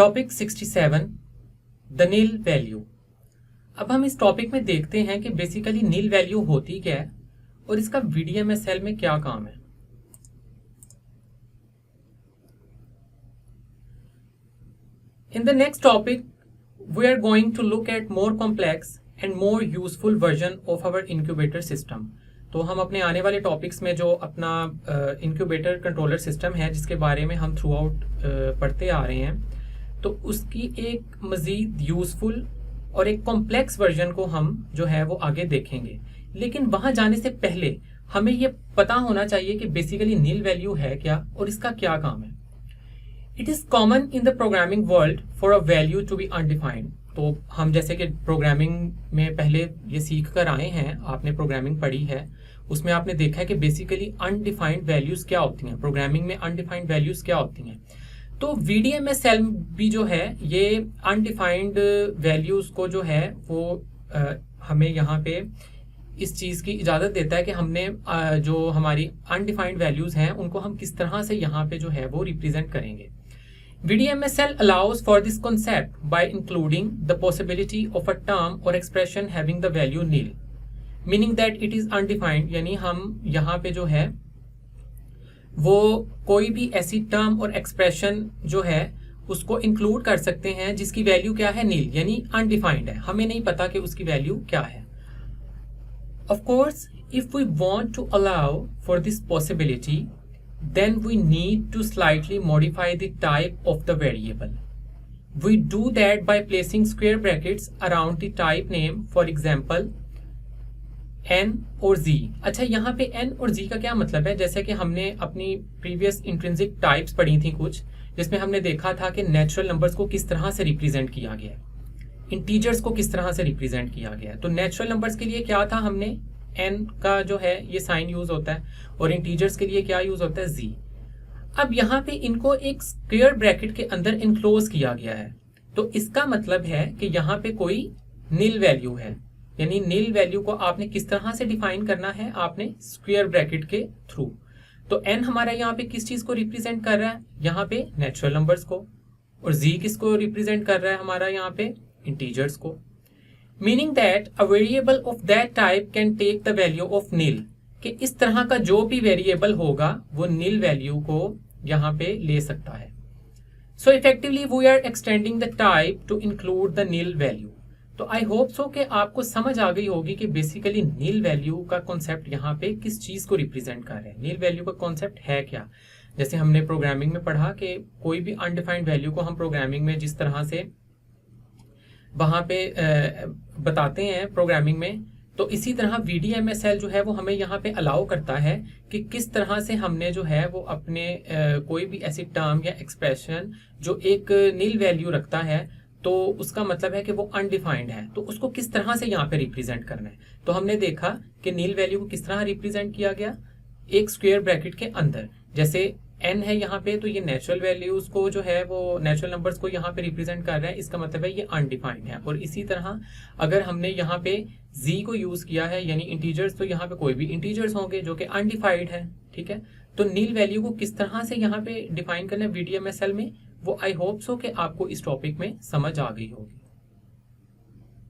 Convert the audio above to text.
Topic 67 the nil value. अब हम इस टॉपिक में देखते हैं कि बेसिकली नील वैल्यू होती क्या है और इसका VDMSL में क्या काम है। In the next topic, we are going to look at more complex and more useful version of our incubator system. तो हम अपने आने वाले टॉपिक्स में जो अपना इंक्यूबेटर कंट्रोलर सिस्टम है जिसके बारे में हम थ्रू आउट पढ़ते आ रहे हैं, तो उसकी एक मज़ीद यूज़फुल और एक कॉम्प्लेक्स वर्जन को हम जो है वो आगे देखेंगे। लेकिन वहाँ जाने से पहले हमें ये पता होना चाहिए कि बेसिकली नील वैल्यू है क्या और इसका क्या काम है। It is common in the programming world for a value to be undefined. तो हम जैसे कि प्रोग्रामिंग में पहले ये सीख कर आए हैं, आपने प्रोग्रामिंग पढ़ी है, उसमें आपने देखा है कि बेसिकली अनडिफाइंड वैल्यूज़ क्या होती हैं, प्रोग्रामिंग में अनडिफाइंड वैल्यूज़ क्या होती हैं। तो VDMSL भी जो है ये अनडिफाइंड वैल्यूज़ को जो है वो हमें यहाँ पे इस चीज़ की इजाज़त देता है कि हमने जो हमारी अनडिफाइंड वैल्यूज़ हैं उनको हम किस तरह से यहाँ पे जो है वो रिप्रेजेंट करेंगे। VDMSL allows for this concept by including the possibility of a term or expression having the value nil, meaning that it is undefined। यानी हम यहाँ पे जो है वो कोई भी ऐसी टर्म और एक्सप्रेशन जो है उसको इंक्लूड कर सकते हैं जिसकी वैल्यू क्या है, नील, यानी अनडिफाइंड है, हमें नहीं पता कि उसकी वैल्यू क्या है। Of course, if we want to allow for this possibility, then we need to slightly modify the type of the variable. We do that by placing square brackets around the type name, for example, n और z। अच्छा, यहाँ पे n और z का क्या मतलब है? जैसे कि हमने अपनी प्रीवियस इंट्रिंसिक टाइप्स पढ़ी थी कुछ, जिसमें हमने देखा था कि नेचुरल नंबर्स को किस तरह से रिप्रेजेंट किया गया है, इंटीजर्स को किस तरह से रिप्रेजेंट किया गया है। तो नेचुरल नंबर्स के लिए क्या था, हमने n का जो है ये साइन यूज होता है और इंटीजर्स के लिए क्या यूज होता है, z। अब यहाँ पे इनको एक स्क्वायर ब्रैकेट के अंदर इनक्लोज किया गया है, तो इसका मतलब है कि यहाँ पे कोई नील वैल्यू है। यानी नील वैल्यू को आपने किस तरह से डिफाइन करना है, आपने स्क्वायर ब्रैकेट के थ्रू। तो n हमारा यहाँ पे किस चीज को रिप्रेजेंट कर रहा है, यहाँ पे नेचुरल नंबर्स को, और z किसको रिप्रेजेंट कर रहा है हमारा यहाँ पे, इंटीजर्स को। Meaning that a variable of that type can take the value of nil, कि इस तरह का जो भी वेरिएबल होगा वो नील वैल्यू को यहाँ पे ले सकता है। So effectively we are extending the type to include the nil value. तो आई होप सो कि आपको समझ आ गई होगी कि बेसिकली नील वैल्यू का कॉन्सेप्ट यहाँ पे किस चीज को रिप्रेजेंट कर रहा है, नील वैल्यू का कॉन्सेप्ट है क्या। जैसे हमने प्रोग्रामिंग में पढ़ा कि कोई भी अनडिफाइंड वैल्यू को हम प्रोग्रामिंग में जिस तरह से वहाँ पे बताते हैं प्रोग्रामिंग में, तो इसी तरह VDMSL जो है वो हमें यहाँ पे अलाउ करता है कि किस तरह से हमने जो है वो अपने कोई भी ऐसी टर्म या एक्सप्रेशन जो एक नील वैल्यू रखता है, तो उसका मतलब है कि वो अनडिफाइंड है, तो उसको किस तरह से यहाँ पे रिप्रेजेंट करना है। तो हमने देखा कि नील वैल्यू को किस तरह रिप्रेजेंट किया गया, एक स्क्वायर ब्रैकेट के अंदर। जैसे n है यहाँ पे, तो ये नेचुरल वैल्यूज को जो है वो नेचुरल नंबर्स को यहाँ पे रिप्रेजेंट कर रहा है, इसका मतलब है ये अनडिफाइंड है। और इसी तरह अगर हमने यहाँ पे z को यूज किया है यानी इंटीजर्स, तो यहाँ पे कोई भी इंटीजर्स होंगे जो कि अनडिफाइंड है, ठीक है। तो नील वैल्यू को किस तरह से यहाँ पे डिफाइन करना है VDMSL में, वो आई होप सो कि आपको इस टॉपिक में समझ आ गई होगी।